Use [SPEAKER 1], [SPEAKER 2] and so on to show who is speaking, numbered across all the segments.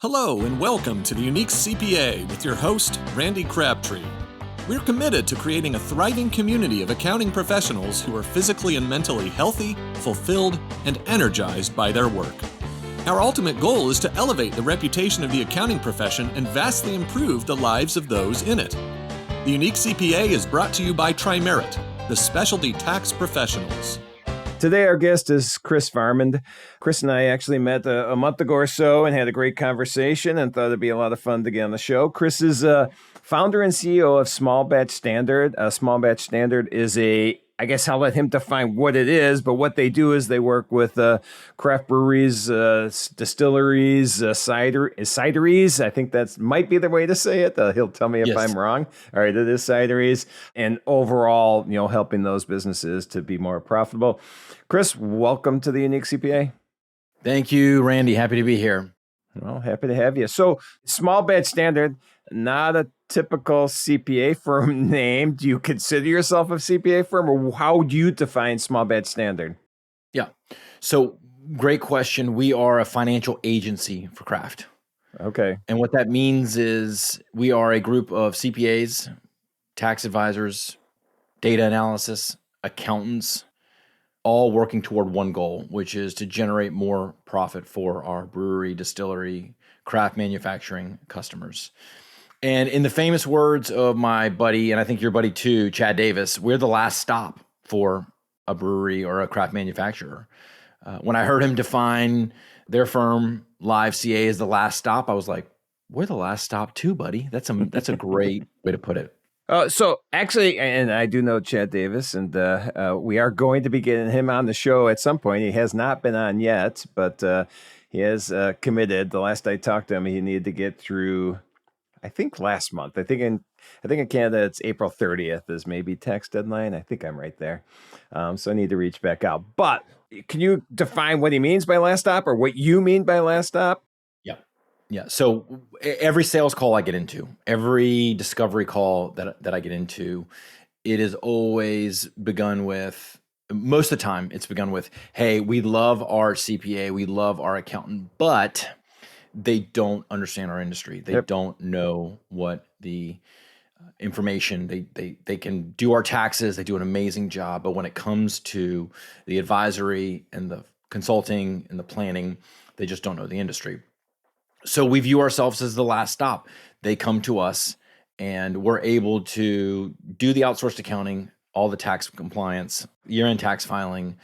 [SPEAKER 1] Hello and welcome to the Unique CPA with your host, Randy Crabtree. We're committed to creating a thriving community of accounting professionals who are physically and mentally healthy, fulfilled, and energized by their work. Our ultimate goal is to elevate the reputation of the accounting profession and vastly improve the lives of those in it. The Unique CPA is brought to you by Trimerit, the specialty tax professionals.
[SPEAKER 2] Today, our guest is Chris Farmand. Chris and I actually met a month ago or so and had a great conversation and thought it'd be a lot of fun to get on the show. Chris is founder and CEO of Small Batch Standard. Small Batch Standard is I guess I'll let him define what it is, but what they do is they work with craft breweries, distilleries, cideries. I think that might be the way to say it. He'll tell me if I'm wrong. All right, it is cideries. And overall, helping those businesses to be more profitable. Chris, welcome to the Unique CPA.
[SPEAKER 3] Thank you, Randy. Happy to be here.
[SPEAKER 2] Well, happy to have you. So, Small Batch Standard, not a typical CPA firm name. Do you consider yourself a CPA firm, or how do you define Small Batch Standard?
[SPEAKER 3] Yeah. So, great question. We are a financial agency for craft.
[SPEAKER 2] Okay.
[SPEAKER 3] And what that means is we are a group of CPAs, tax advisors, data analysis, accountants, all working toward one goal, which is to generate more profit for our brewery, distillery, craft manufacturing customers. And in the famous words of my buddy, and I think your buddy too, Chad Davis, we're the last stop for a brewery or a craft manufacturer. When I heard him define their firm, Live CA, as the last stop, I was like, we're the last stop too, buddy. That's a great way to put it.
[SPEAKER 2] So actually, and I do know Chad Davis, and we are going to be getting him on the show at some point. He has not been on yet, but he has committed. The last I talked to him, he needed to get through, I think last month. I think in Canada it's April 30th is maybe tax deadline. I think I'm right there. So I need to reach back out. But can you define what he means by last stop, or what you mean by last stop?
[SPEAKER 3] Yeah. So every sales call I get into, every discovery call that I get into, it is always begun with, most of the time it's begun with, hey, we love our CPA, we love our accountant, but they don't understand our industry. They don't know what the information, they can do our taxes, they do an amazing job, but when it comes to the advisory and the consulting and the planning, they just don't know the industry. So we view ourselves as the last stop. They come to us and we're able to do the outsourced accounting, all the tax compliance, year-end tax filing,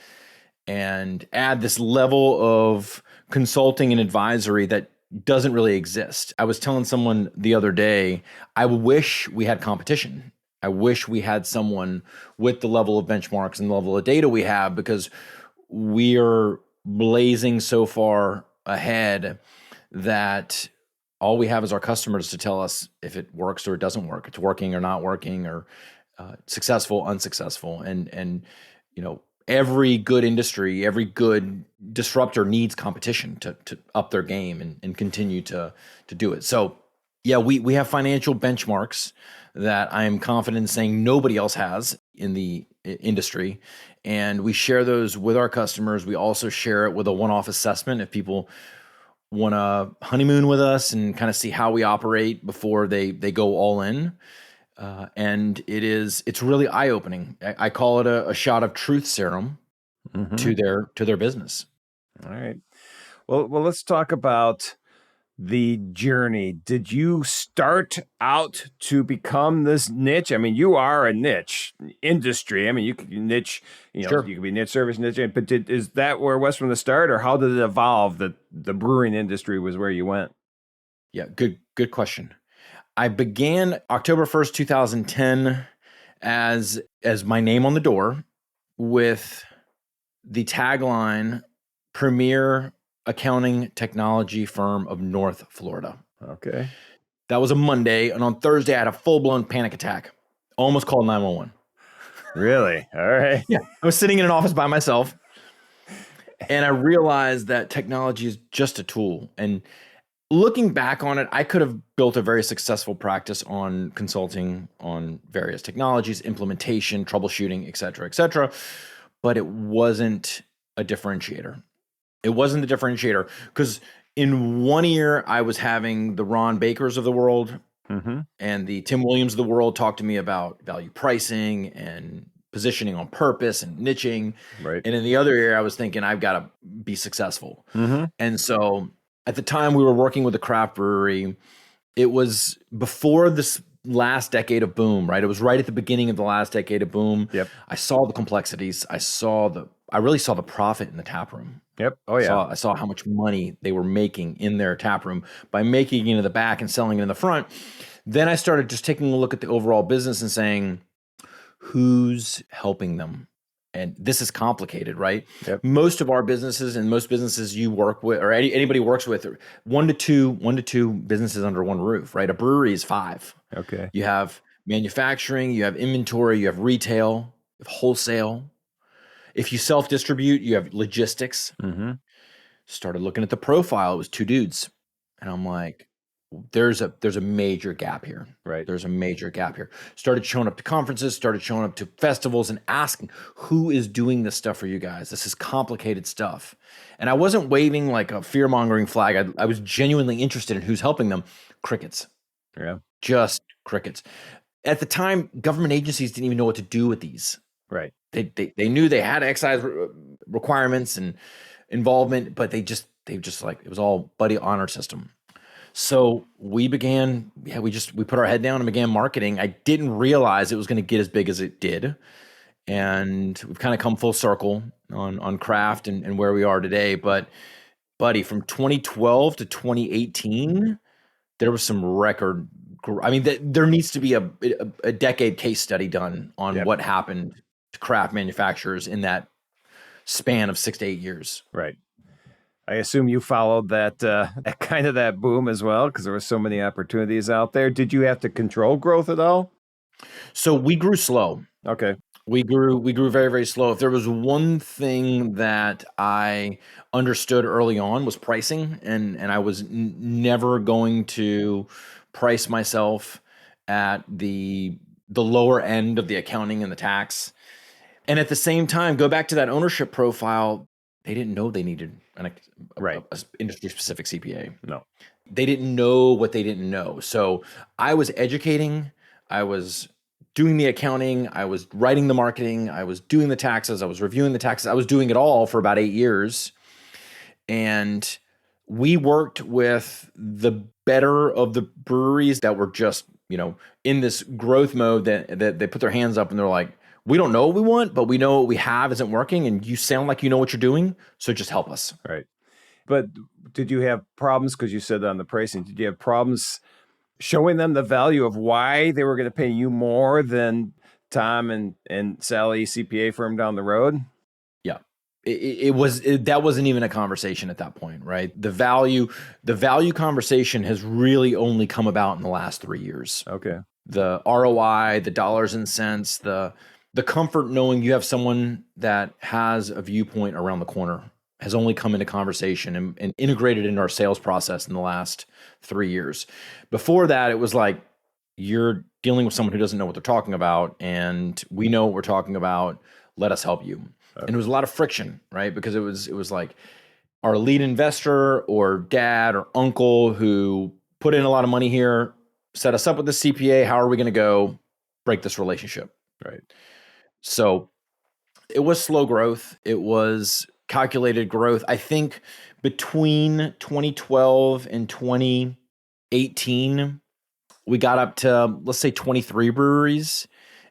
[SPEAKER 3] and add this level of consulting and advisory that doesn't really exist. I was telling someone the other day, I wish we had competition. I wish we had someone with the level of benchmarks and the level of data we have, because we are blazing so far ahead that all we have is our customers to tell us if it works or it doesn't work, it's working or not working, or successful, unsuccessful. And every good industry, every good disruptor needs competition to up their game and continue to do it. So yeah, we have financial benchmarks that I am confident in saying nobody else has in the industry. And we share those with our customers. We also share it with a one-off assessment if people want to honeymoon with us and kind of see how we operate before they go all in. And it's really eye-opening. I call it a shot of truth serum to their business.
[SPEAKER 2] All right. Well, let's talk about the journey. Did you start out to become this niche? I mean, you are a niche industry. I mean, you could niche,
[SPEAKER 3] Sure.
[SPEAKER 2] You could be niche service, niche, but is that where it was from the start, or how did it evolve that the brewing industry was where you went?
[SPEAKER 3] Yeah, good question. I began October 1st, 2010 as my name on the door with the tagline, Premier Accounting Technology Firm of North Florida.
[SPEAKER 2] Okay.
[SPEAKER 3] That was a Monday, and on Thursday I had a full-blown panic attack. Almost called 911.
[SPEAKER 2] Really? All right.
[SPEAKER 3] Yeah. I was sitting in an office by myself, and I realized that technology is just a tool. And looking back on it, I could have built a very successful practice on consulting on various technologies, implementation, troubleshooting, et cetera, but it wasn't a differentiator. It wasn't the differentiator because In one ear, I was having the Ron Bakers of the world and the Tim Williams of the world talk to me about value pricing and positioning on purpose and niching.
[SPEAKER 2] Right.
[SPEAKER 3] And in the other ear, I was thinking, I've got to be successful. And so at the time we were working with the craft brewery, it was before this last decade of boom, right? It was right at the beginning of the last decade of boom.
[SPEAKER 2] Yep.
[SPEAKER 3] I saw the complexities. I really saw the profit in the tap room.
[SPEAKER 2] Yep. Oh, yeah.
[SPEAKER 3] I saw how much money they were making in their tap room by making it in the back and selling it in the front. Then I started just taking a look at the overall business and saying, who's helping them? And this is complicated, right?
[SPEAKER 2] Yep.
[SPEAKER 3] Most of our businesses and most businesses you work with or anybody works with are one to two businesses under one roof, right? A brewery is 5.
[SPEAKER 2] Okay.
[SPEAKER 3] You have manufacturing, you have inventory, you have retail, you have wholesale. If you self-distribute, you have logistics. Started looking at the profile. It was 2 dudes. And I'm like, there's a major gap here.
[SPEAKER 2] Right.
[SPEAKER 3] There's a major gap here. Started showing up to conferences, started showing up to festivals and asking, who is doing this stuff for you guys? This is complicated stuff. And I wasn't waving like a fear-mongering flag. I was genuinely interested in who's helping them. Crickets.
[SPEAKER 2] Yeah.
[SPEAKER 3] Just crickets. At the time, government agencies didn't even know what to do with these.
[SPEAKER 2] Right.
[SPEAKER 3] They knew they had excise requirements and involvement, but they just like, it was all buddy honor system. So we began, we put our head down and began marketing. I didn't realize it was going to get as big as it did. And we've kind of come full circle on craft and where we are today. But buddy, from 2012 to 2018, there was some record. I mean, there needs to be a decade case study done on what happened to craft manufacturers in that span of 6 to 8 years.
[SPEAKER 2] Right. I assume you followed that kind of that boom as well, because there were so many opportunities out there. Did you have to control growth at all?
[SPEAKER 3] So we grew slow.
[SPEAKER 2] Okay.
[SPEAKER 3] We grew very, very slow. If there was one thing that I understood early on was pricing, and I was never going to price myself at the lower end of the accounting and the tax. And at the same time, go back to that ownership profile. They didn't know they needed an industry-specific CPA.
[SPEAKER 2] No.
[SPEAKER 3] They didn't know what they didn't know. So I was educating. I was doing the accounting. I was writing the marketing. I was doing the taxes. I was reviewing the taxes. I was doing it all for about 8 years. And we worked with the better of the breweries that were just, in this growth mode that they put their hands up and they're like, we don't know what we want, but we know what we have isn't working, and you sound like you know what you're doing, so just help us.
[SPEAKER 2] Right. But did you have problems, because you said on the pricing, did you have problems showing them the value of why they were going to pay you more than Tom and Sally CPA firm down the road?
[SPEAKER 3] Yeah. That wasn't even a conversation at that point, right? The value conversation has really only come about in the last 3 years.
[SPEAKER 2] Okay.
[SPEAKER 3] The ROI, the dollars and cents, the comfort knowing you have someone that has a viewpoint around the corner has only come into conversation and integrated into our sales process in the last 3 years. Before that, it was like, you're dealing with someone who doesn't know what they're talking about, and we know what we're talking about. Let us help you. Okay. And it was a lot of friction, right? Because it was like our lead investor or dad or uncle who put in a lot of money here, set us up with the CPA. How are we going to go break this relationship?
[SPEAKER 2] Right.
[SPEAKER 3] So it was slow growth. It was calculated growth. I think between 2012 and 2018, we got up to, let's say, 23 breweries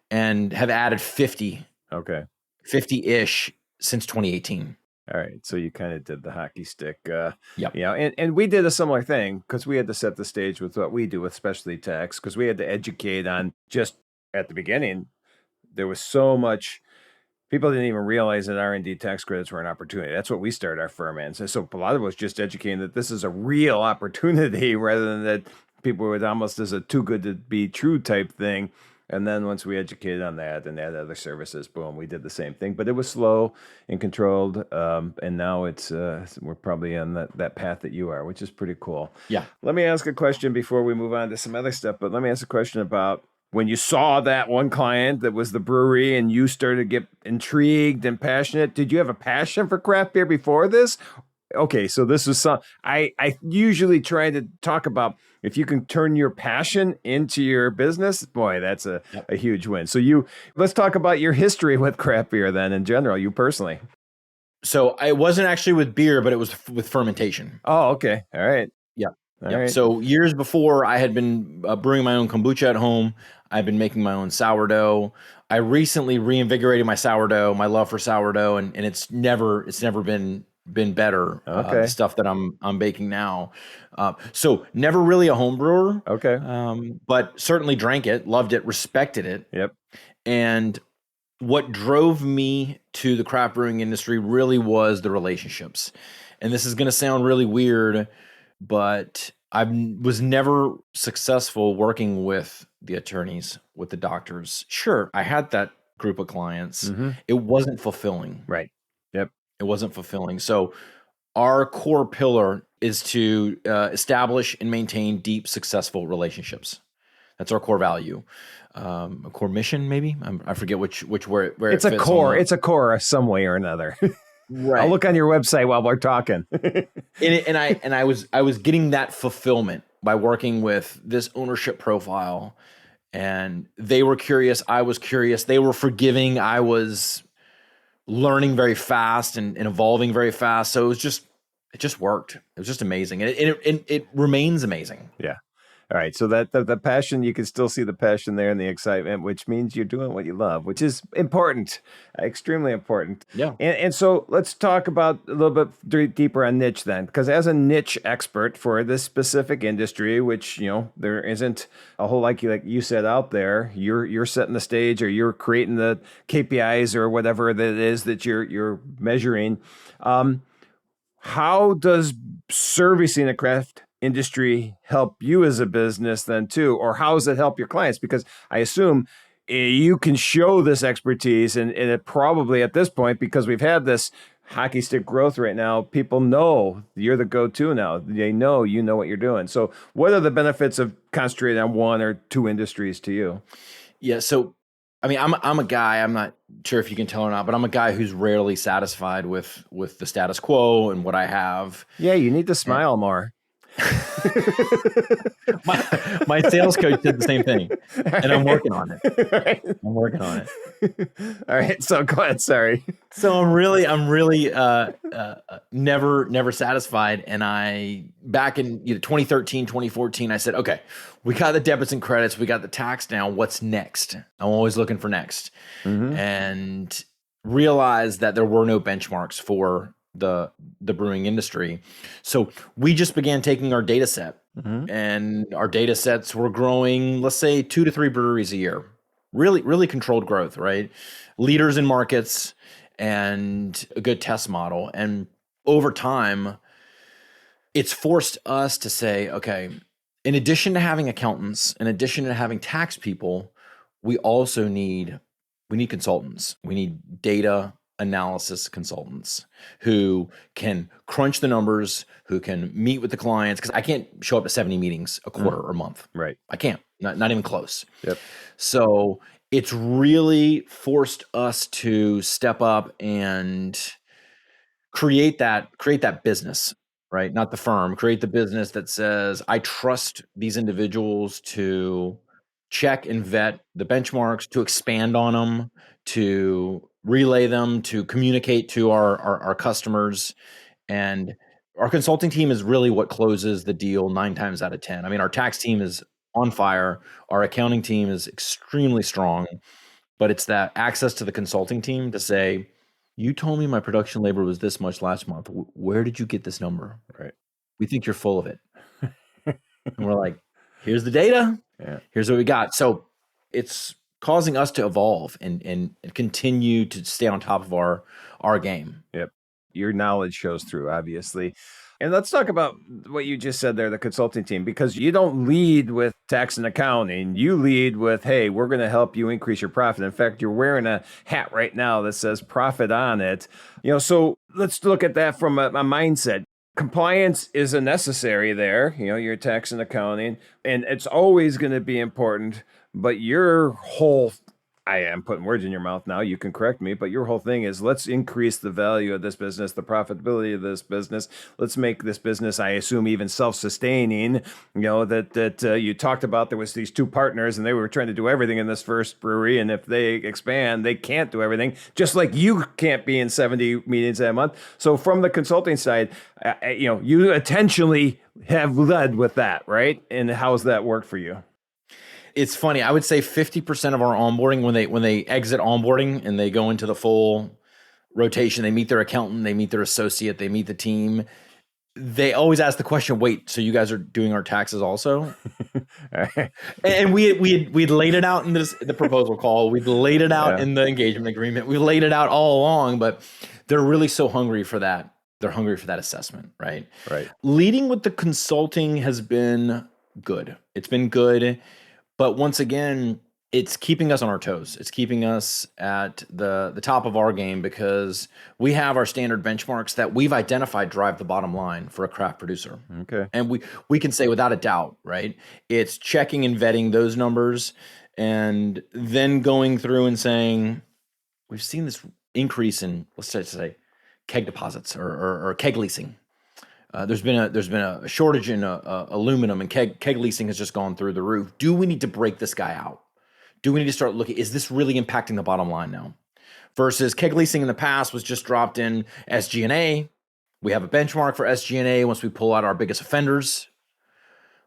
[SPEAKER 3] and have added 50.
[SPEAKER 2] Okay.
[SPEAKER 3] 50-ish since 2018.
[SPEAKER 2] All right. So you kind of did the hockey stick.
[SPEAKER 3] Yep.
[SPEAKER 2] And we did a similar thing because we had to set the stage with what we do with specialty tax, because we had to educate on, just at the beginning, there was so much. People didn't even realize that R&D tax credits were an opportunity. That's what we started our firm in. So a lot of us just educating that this is a real opportunity rather than that people would almost as a too good to be true type thing. And then once we educated on that and add other services, boom, we did the same thing. But it was slow and controlled. And now it's we're probably on that path that you are, which is pretty cool.
[SPEAKER 3] Yeah.
[SPEAKER 2] Let me ask a question before we move on to some other stuff. But let me ask a question about when you saw that one client that was the brewery and you started to get intrigued and passionate. Did you have a passion for craft beer before this? Okay, so this is some I usually try to talk about if you can turn your passion into your business, boy, that's
[SPEAKER 3] Yep.
[SPEAKER 2] a huge win. So let's talk about your history with craft beer then in general, you personally.
[SPEAKER 3] So I wasn't actually with beer, but it was with fermentation.
[SPEAKER 2] Oh, okay. All right.
[SPEAKER 3] Yeah.
[SPEAKER 2] All
[SPEAKER 3] Yeah.
[SPEAKER 2] right.
[SPEAKER 3] So years before, I had been brewing my own kombucha at home. I've been making my own sourdough. I recently reinvigorated my sourdough, my love for sourdough, and it's never been better.
[SPEAKER 2] Okay.
[SPEAKER 3] The stuff that I'm baking now. So never really a home brewer.
[SPEAKER 2] Okay.
[SPEAKER 3] But certainly drank it, loved it, respected it.
[SPEAKER 2] Yep.
[SPEAKER 3] And what drove me to the craft brewing industry really was the relationships. And this is going to sound really weird, but I was never successful working with the attorneys, with the doctors. Sure, I had that group of clients.
[SPEAKER 2] Mm-hmm.
[SPEAKER 3] It wasn't fulfilling.
[SPEAKER 2] Right. Yep.
[SPEAKER 3] It wasn't fulfilling. So our core pillar is to establish and maintain deep, successful relationships. That's our core value. A core mission, maybe. I forget where
[SPEAKER 2] It's
[SPEAKER 3] it
[SPEAKER 2] a
[SPEAKER 3] fits
[SPEAKER 2] core. It's a core some way or another.
[SPEAKER 3] Right.
[SPEAKER 2] I'll look on your website while we're talking.
[SPEAKER 3] and I was getting that fulfillment by working with this ownership profile, and they were curious. I was curious. They were forgiving. I was learning very fast and evolving very fast. So it just worked. It was just amazing, and it remains amazing.
[SPEAKER 2] Yeah. All right. So that the passion, you can still see the passion there and the excitement, which means you're doing what you love, which is important, extremely important.
[SPEAKER 3] Yeah.
[SPEAKER 2] And so let's talk about a little bit deeper on niche then, because as a niche expert for this specific industry, which, there isn't a whole, like you said out there, you're setting the stage or you're creating the KPIs or whatever that is that you're measuring. How does servicing a craft industry help you as a business then too? Or how does it help your clients? Because I assume you can show this expertise and it probably at this point, because we've had this hockey stick growth right now, people know you're the go-to now. They know you know what you're doing. So what are the benefits of concentrating on one or two industries to you?
[SPEAKER 3] Yeah. So, I mean, I'm a guy, I'm not sure if you can tell or not, but I'm a guy who's rarely satisfied with the status quo and what I have.
[SPEAKER 2] Yeah, you need to smile more.
[SPEAKER 3] my sales coach did the same thing, and I'm working on it.
[SPEAKER 2] Right.
[SPEAKER 3] I'm working on it.
[SPEAKER 2] All right, so go ahead. Sorry.
[SPEAKER 3] So I'm really never satisfied. And I back in 2013, 2014, I said, okay, we got the debits and credits, we got the tax down. What's next? I'm always looking for next, and realized that there were no benchmarks for the brewing industry. So we just began taking our data set, and our data sets were growing, let's say 2 to 3 breweries a year. Really, really controlled growth, right? Leaders in markets and a good test model. And over time, it's forced us to say, okay, in addition to having accountants, in addition to having tax people, we need consultants. We need data analysis consultants who can crunch the numbers, who can meet with the clients, because I can't show up to 70 meetings a quarter or month.
[SPEAKER 2] Right.
[SPEAKER 3] I can't, not even close.
[SPEAKER 2] Yep.
[SPEAKER 3] So it's really forced us to step up and create that business, right? Not the firm, create the business that says, I trust these individuals to check and vet the benchmarks, to expand on them, to relay them, to communicate to our customers. And our consulting team is really what closes the deal 9 times out of 10. I mean, our tax team is on fire. Our accounting team is extremely strong, but it's that access to the consulting team to say, you told me my production labor was this much last month. Where did you get this number?
[SPEAKER 2] Right.
[SPEAKER 3] We think you're full of it. And we're like, here's the data.
[SPEAKER 2] Yeah.
[SPEAKER 3] Here's what we got. So it's causing us to evolve and continue to stay on top of our game.
[SPEAKER 2] Yep. Your knowledge shows through, obviously. And let's talk about what you just said there, the consulting team, because you don't lead with tax and accounting. You lead with, hey, we're going to help you increase your profit. In fact, you're wearing a hat right now that says profit on it. So let's look at that from a mindset. Compliance is a necessary there, your tax and accounting, and it's always going to be important, but your whole I am putting words in your mouth now. You can correct me, but your whole thing is let's increase the value of this business, the profitability of this business. Let's make this business, I assume, even self-sustaining. That you talked about there was these two partners and they were trying to do everything in this first brewery. And if they expand, they can't do everything, just like you can't be in 70 meetings a month. So from the consulting side, you intentionally have led with that, right? And how's that work for you?
[SPEAKER 3] It's funny. I would say 50% of our onboarding, when they exit onboarding and they go into the full rotation, they meet their accountant, they meet their associate, they meet the team. They always ask the question, "Wait, so you guys are doing our taxes also?" And we'd laid it out in the proposal call. We'd laid it out in the engagement agreement. We laid it out all along, but they're really so hungry for that. They're hungry for that assessment, right?
[SPEAKER 2] Right.
[SPEAKER 3] Leading with the consulting has been good. It's been good. But once again, it's keeping us on our toes. It's keeping us at the top of our game because we have our standard benchmarks that we've identified drive the bottom line for a craft producer.
[SPEAKER 2] Okay.
[SPEAKER 3] And we can say without a doubt, right? It's checking and vetting those numbers and then going through and saying, we've seen this increase in, let's just say, keg deposits or keg leasing. There's been a shortage in aluminum, and keg leasing has just gone through the roof. Do we need to break this guy out? Do we need to start looking? Is this really impacting the bottom line now? Versus keg leasing in the past was just dropped in SG&A. We have a benchmark for SG&A once we pull out our biggest offenders,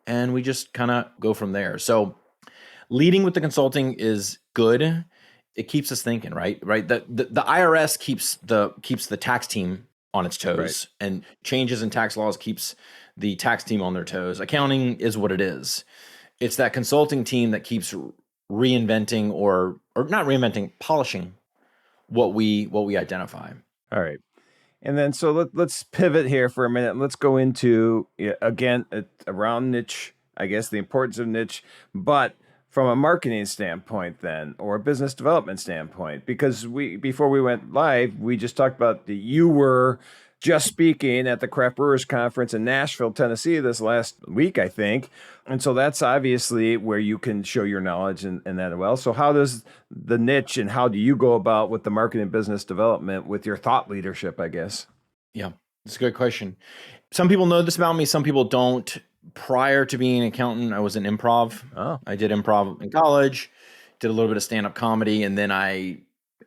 [SPEAKER 3] and we just kind of go from there. So leading with the consulting is good. It keeps us thinking, right? The IRS keeps the tax team on its toes, right, and changes in tax laws keeps the tax team on their toes. Accounting is what it is. It's that consulting team that keeps reinventing or not reinventing, polishing what we identify.
[SPEAKER 2] All right. And then so let's pivot here for a minute. Let's go into, again, around niche, I guess, the importance of niche, but from a marketing standpoint then, or a business development standpoint, because before we went live, we just talked about you were just speaking at the Craft Brewers Conference in Nashville, Tennessee this last week, I think. And so that's obviously where you can show your knowledge and that as well. So how does the niche and how do you go about with the marketing business development with your thought leadership, I guess?
[SPEAKER 3] Yeah, that's a good question. Some people know this about me. Some people don't. Prior to being an accountant, I was in improv.
[SPEAKER 2] Oh.
[SPEAKER 3] I did improv in college, did a little bit of stand-up comedy, and then I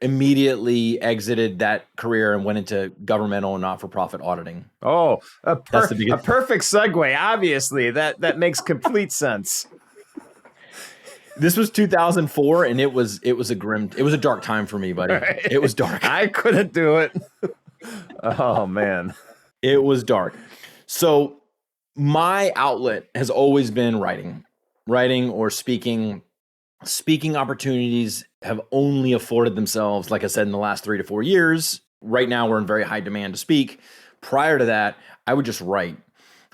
[SPEAKER 3] immediately exited that career and went into governmental and not-for-profit auditing.
[SPEAKER 2] Oh, a perfect segue. Obviously, that makes complete sense.
[SPEAKER 3] This was 2004, and it was a dark time for me, buddy. Right. It was dark.
[SPEAKER 2] I couldn't do it. Oh man,
[SPEAKER 3] it was dark. So my outlet has always been writing or speaking. Speaking opportunities have only afforded themselves, like I said, in the last 3 to 4 years. Right now, we're in very high demand to speak. Prior to that, I would just write.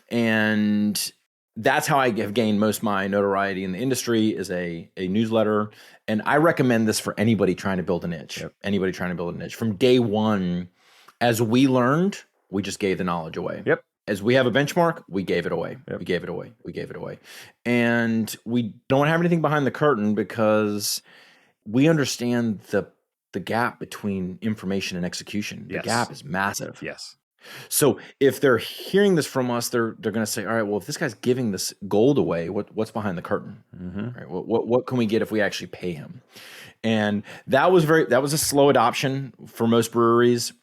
[SPEAKER 3] And that's how I have gained most of my notoriety in the industry is a newsletter. And I recommend this for anybody trying to build a niche. Yep. Anybody trying to build a niche. From day one, as we learned, we just gave the knowledge away.
[SPEAKER 2] Yep.
[SPEAKER 3] As we have a benchmark, we gave it away. Yep. We gave it away. And we don't have anything behind the curtain because we understand the gap between information and execution.
[SPEAKER 2] Yes.
[SPEAKER 3] The gap is massive.
[SPEAKER 2] Yes.
[SPEAKER 3] So if they're hearing this from us, they're going to say, all right, well, if this guy's giving this gold away, what's behind the curtain? Mm-hmm. Right? What can we get if we actually pay him? And that was a slow adoption for most breweries.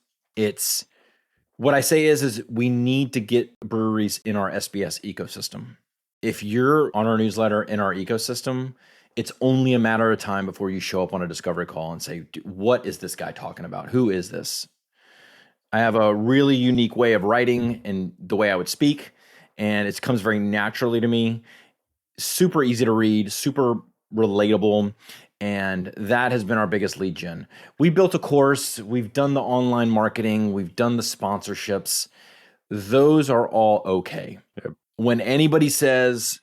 [SPEAKER 3] What I say is we need to get breweries in our SBS ecosystem. If you're on our newsletter in our ecosystem, it's only a matter of time before you show up on a discovery call and say, what is this guy talking about? Who is this? I have a really unique way of writing and the way I would speak, and it comes very naturally to me. Super easy to read, super relatable. And that has been our biggest lead gen. We built a course. We've done the online marketing. We've done the sponsorships. Those are all okay. Yep. When anybody says,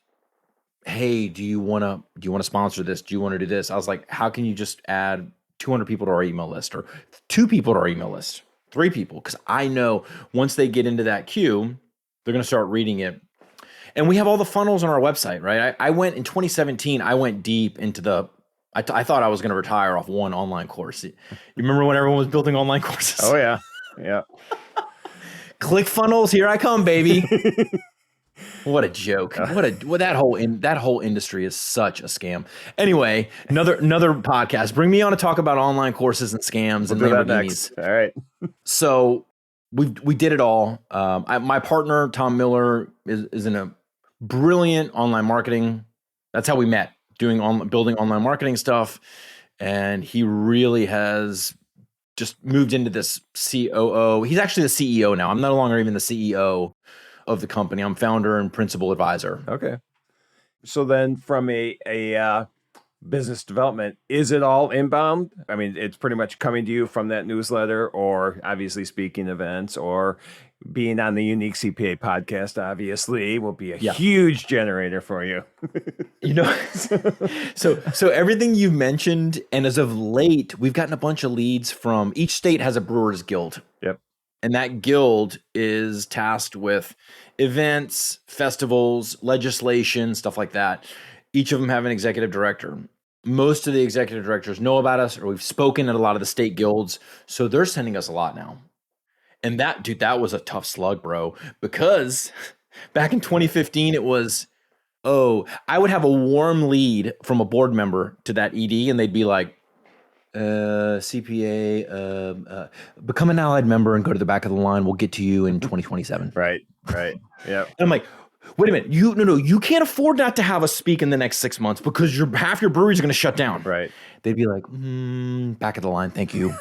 [SPEAKER 3] hey, do you want to sponsor this? Do you want to do this? I was like, how can you just add 200 people to our email list or 2 people to our email list, 3 people? Because I know once they get into that queue, they're going to start reading it. And we have all the funnels on our website, right? I went in 2017, I went deep into the I thought I was going to retire off one online course. You remember when everyone was building online courses?
[SPEAKER 2] Oh yeah. Yeah.
[SPEAKER 3] ClickFunnels, here I come, baby. What a joke. That whole industry is such a scam. Anyway, another podcast. Bring me on to talk about online courses and scams and Lamborghinis.
[SPEAKER 2] All right.
[SPEAKER 3] So we did it all. My partner, Tom Miller, is in a brilliant online marketing. That's how we met, building online marketing stuff. And he really has just moved into this COO. He's actually the CEO now. I'm no longer even the CEO of the company. I'm founder and principal advisor.
[SPEAKER 2] Okay. So then from a business development, is it all inbound? I mean, it's pretty much coming to you from that newsletter, or obviously speaking events, or being on the Unique CPA podcast, obviously, will be a huge generator for you.
[SPEAKER 3] So everything you mentioned, and as of late, we've gotten a bunch of leads from each state has a brewers guild.
[SPEAKER 2] Yep.
[SPEAKER 3] And that guild is tasked with events, festivals, legislation, stuff like that. Each of them have an executive director. Most of the executive directors know about us, or we've spoken at a lot of the state guilds. So they're sending us a lot now. And that was a tough slug, bro, because back in 2015, it was, I would have a warm lead from a board member to that ED, and they'd be like, CPA, become an allied member and go to the back of the line. We'll get to you in 2027.
[SPEAKER 2] Right. Yeah.
[SPEAKER 3] And I'm like, wait a minute, you can't afford not to have us speak in the next 6 months because half your breweries are going to shut down.
[SPEAKER 2] Right.
[SPEAKER 3] They'd be like, back of the line, thank you.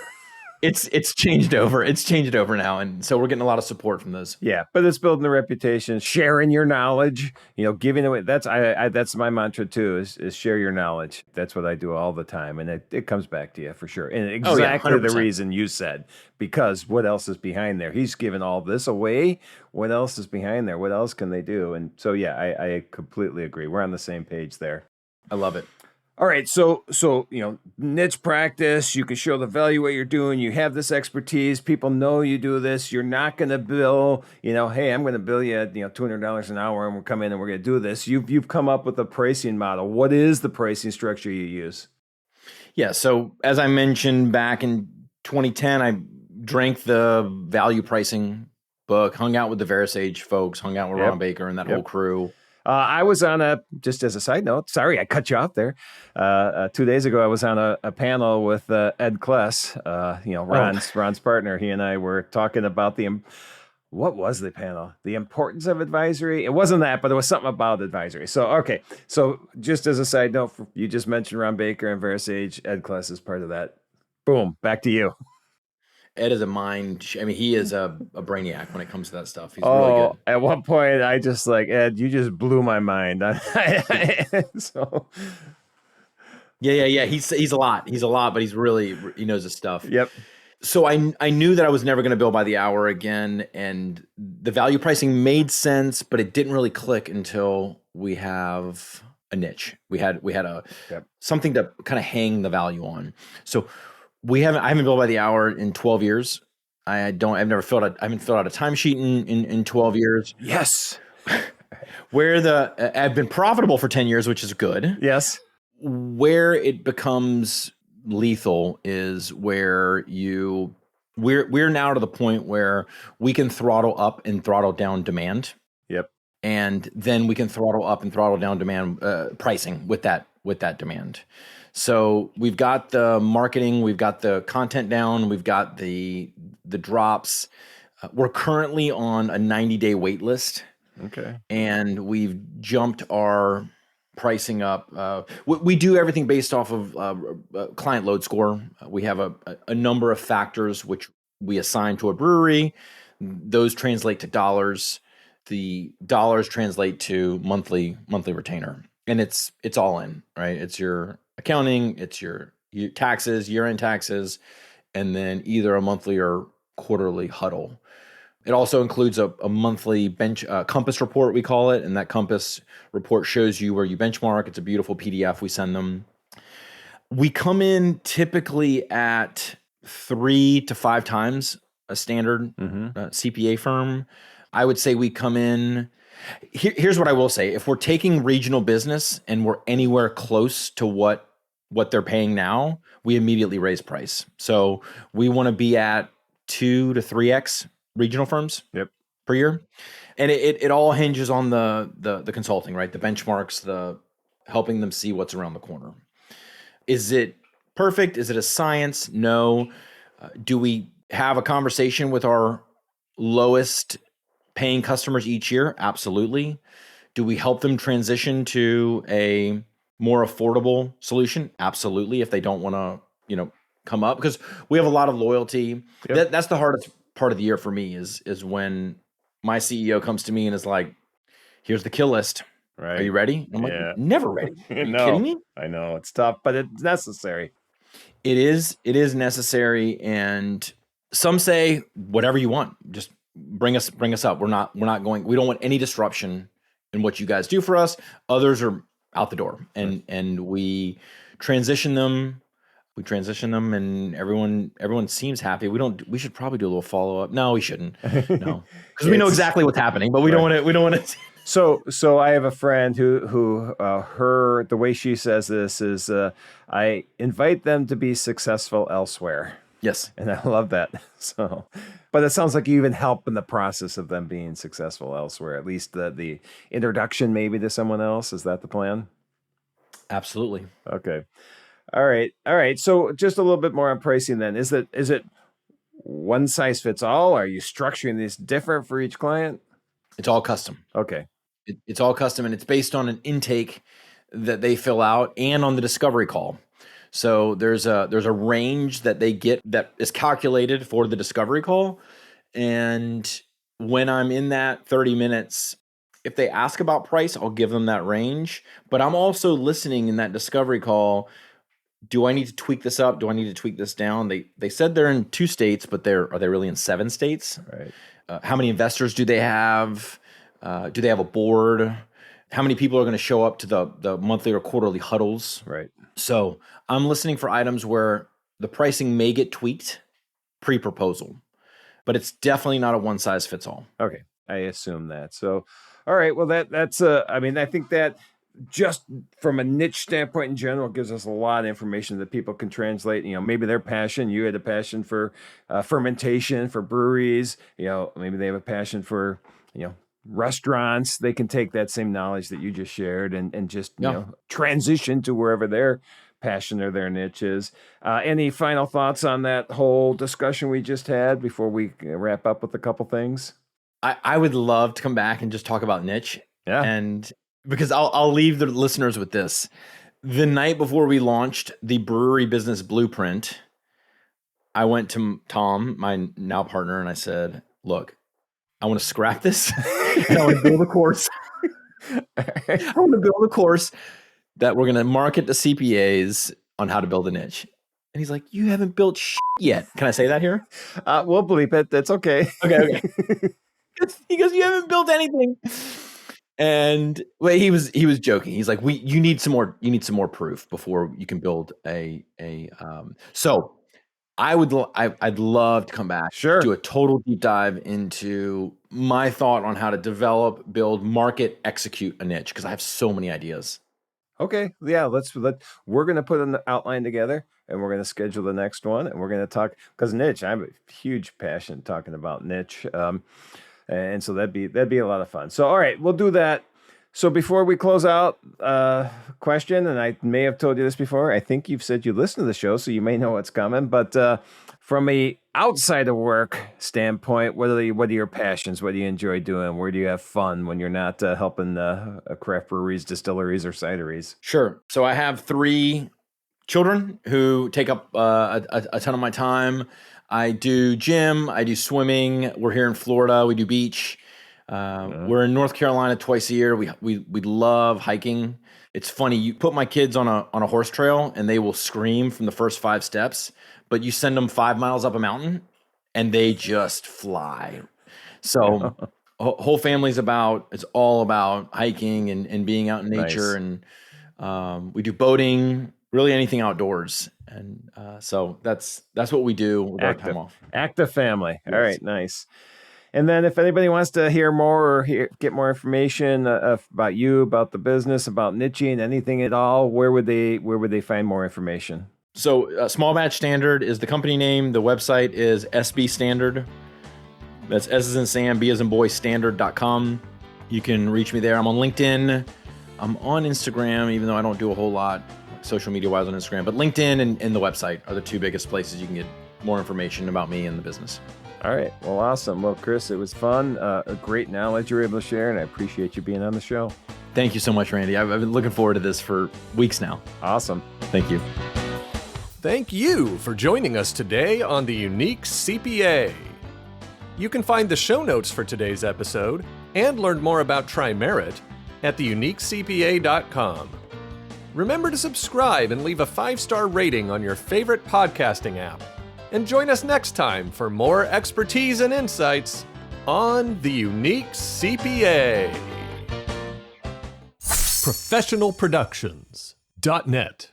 [SPEAKER 3] It's changed over. It's changed over now, and so we're getting a lot of support from those.
[SPEAKER 2] Yeah, but it's building the reputation, sharing your knowledge, giving away. That's that's my mantra too. Is share your knowledge. That's what I do all the time, and it comes back to you for sure. And exactly the reason you said, because what else is behind there? He's giving all this away. What else is behind there? What else can they do? And so I completely agree. We're on the same page there.
[SPEAKER 3] I love it.
[SPEAKER 2] All right, so niche practice, you can show the value what you're doing, you have this expertise, people know you do this, you're not going to bill, hey, I'm going to bill you $200 an hour and we'll come in and we're going to do this. You've come up with a pricing model. What is the pricing structure you use?
[SPEAKER 3] Yeah, so as I mentioned back in 2010, I drank the value pricing book, hung out with the VeraSage folks, hung out with Ron Baker and that whole crew.
[SPEAKER 2] I was on just as a side note, sorry, I cut you off there. 2 days ago, I was on a panel with Ed Kless, Ron's partner. He and I were talking about what was the panel? The importance of advisory? It wasn't that, but it was something about advisory. So, okay. So just as a side note, you just mentioned Ron Baker and VeraSage. Ed Kless is part of that. Boom, back to you.
[SPEAKER 3] Ed is a mind. I mean, he is a brainiac when it comes to that stuff. He's really good.
[SPEAKER 2] At one point, I just Ed, you just blew my mind. So,
[SPEAKER 3] yeah. He's a lot. He's a lot, but he knows his stuff.
[SPEAKER 2] Yep.
[SPEAKER 3] So I knew that I was never going to bill by the hour again, and the value pricing made sense, but it didn't really click until we have a niche. We had something to kind of hang the value on. So. I haven't billed by the hour in 12 years. I haven't filled out a timesheet in 12 years.
[SPEAKER 2] Yes.
[SPEAKER 3] I've been profitable for 10 years, which is good.
[SPEAKER 2] Yes.
[SPEAKER 3] Where it becomes lethal is where we're now to the point where we can throttle up and throttle down demand.
[SPEAKER 2] Yep.
[SPEAKER 3] And then we can throttle up and throttle down demand pricing with that demand. So we've got the marketing, we've got the content down, we've got the drops. We're currently on a 90-day wait list.
[SPEAKER 2] Okay.
[SPEAKER 3] And we've jumped our pricing up. We do everything based off of client load score. We have a number of factors which we assign to a brewery. Those translate to dollars. The dollars translate to monthly retainer. And it's all in, right? It's your accounting, it's your taxes, year-end taxes, and then either a monthly or quarterly huddle. It also includes a monthly compass report, we call it, and that compass report shows you where you benchmark. It's a beautiful PDF we send them. We come in typically at 3 to 5 times a standard CPA firm. I would say we come in. Here's what I will say. If we're taking regional business and we're anywhere close to what what they're paying now, we immediately raise price. So we want to be at 2 to 3x regional firms per year. And it all hinges on the consulting, right? The benchmarks, the helping them see what's around the corner. Is it perfect? Is it a science? No. Do we have a conversation with our lowest paying customers each year? Absolutely. Do we help them transition to a more affordable solution? Absolutely. If they don't want to, come up, because we have a lot of loyalty. That's the hardest part of the year for me is when my CEO comes to me and is like, here's the kill list.
[SPEAKER 2] Right.
[SPEAKER 3] Are you ready? I'm like, never ready. Are you kidding me?
[SPEAKER 2] I know it's tough, but it's necessary.
[SPEAKER 3] It is necessary. And some say, whatever you want, just bring us up. We don't want any disruption in what you guys do for us. Others are out the door, and we transition them. And everyone seems happy. We should probably do a little follow up. No, we shouldn't. No, because we know exactly what's happening, but we don't want to.
[SPEAKER 2] So I have a friend who the way she says this is, I invite them to be successful elsewhere.
[SPEAKER 3] Yes.
[SPEAKER 2] And I love that. So, but it sounds like you even help in the process of them being successful elsewhere, at least the introduction maybe to someone else. Is that the plan?
[SPEAKER 3] Absolutely.
[SPEAKER 2] Okay. All right. So just a little bit more on pricing then. Is it one size fits all? Are you structuring this different for each client?
[SPEAKER 3] It's all custom.
[SPEAKER 2] Okay.
[SPEAKER 3] It's all custom, and it's based on an intake that they fill out and on the discovery call. So there's a range that they get that is calculated for the discovery call. And when I'm in that 30 minutes, if they ask about price, I'll give them that range. But I'm also listening in that discovery call. Do I need to tweak this up? Do I need to tweak this down? They said they're in 2 states, but are they really in 7 states?
[SPEAKER 2] Right.
[SPEAKER 3] How many investors do they have? Do they have a board? How many people are going to show up to the monthly or quarterly huddles?
[SPEAKER 2] Right.
[SPEAKER 3] So I'm listening for items where the pricing may get tweaked pre-proposal, but it's definitely not a one size fits all.
[SPEAKER 2] Okay. I assume that. So, all right. Well, that's I think that just from a niche standpoint in general gives us a lot of information that people can translate. Maybe their passion, you had a passion for fermentation, for breweries, maybe they have a passion for, restaurants. They can take that same knowledge that you just shared and just, transition to wherever their passion or their niche is. Any final thoughts on that whole discussion we just had before we wrap up with a couple things?
[SPEAKER 3] I would love to come back and just talk about niche.
[SPEAKER 2] Yeah.
[SPEAKER 3] And because I'll leave the listeners with this. The night before we launched the brewery business blueprint, I went to Tom, my now partner, and I said, look, I want to scrap this. And I want to build a course. I want to build a course that we're going to market to CPAs on how to build a niche. And he's like, you haven't built shit yet. Can I say that here?
[SPEAKER 2] We'll bleep it. That's okay.
[SPEAKER 3] Okay. He goes, you haven't built anything. And he was joking. He's like, you need some more proof before you can build a. So I'd love to come back.
[SPEAKER 2] Sure.
[SPEAKER 3] Do a total deep dive into my thought on how to develop, build, market, execute a niche, because I have so many ideas.
[SPEAKER 2] Okay. Yeah. We're going to put an outline together and we're going to schedule the next one and we're going to talk, because niche, I have a huge passion talking about niche. And so that'd be a lot of fun. So, all right, we'll do that. So before we close out, question, and I may have told you this before, I think you've said you listen to the show, so you may know what's coming. But from a outside of work standpoint, what are your passions? What do you enjoy doing? Where do you have fun when you're not helping craft breweries, distilleries, or cideries?
[SPEAKER 3] Sure. So I have 3 children who take up a ton of my time. I do gym. I do swimming. We're here in Florida. We do beach. We're in North Carolina twice a year. We love hiking. It's funny. You put my kids on a horse trail and they will scream from the first 5 steps, but you send them 5 miles up a mountain and they just fly. So whole family's it's all about hiking and being out in nature. Nice. And we do boating, really anything outdoors. And so that's what we do with our time off.
[SPEAKER 2] Active family.
[SPEAKER 3] Yes.
[SPEAKER 2] All right, nice. And then if anybody wants to hear more or get more information about you, about the business, about niching, anything at all, where would they find more information?
[SPEAKER 3] So Small Batch Standard is the company name. The website is SB Standard. That's S as in Sam, B as in boy, standard.com. You can reach me there. I'm on LinkedIn. I'm on Instagram, even though I don't do a whole lot social media wise on Instagram. But LinkedIn and the website are the two biggest places you can get more information about me and the business.
[SPEAKER 2] All right. Well, awesome. Well, Chris, it was fun. A great knowledge you were able to share, and I appreciate you being on the show.
[SPEAKER 3] Thank you so much, Randy. I've been looking forward to this for weeks now.
[SPEAKER 2] Awesome.
[SPEAKER 3] Thank you.
[SPEAKER 1] Thank you for joining us today on the Unique CPA. You can find the show notes for today's episode and learn more about Tri-Merit at theuniquecpa.com. Remember to subscribe and leave a 5-star rating on your favorite podcasting app. And join us next time for more expertise and insights on the Unique CPA. Professionalproductions.net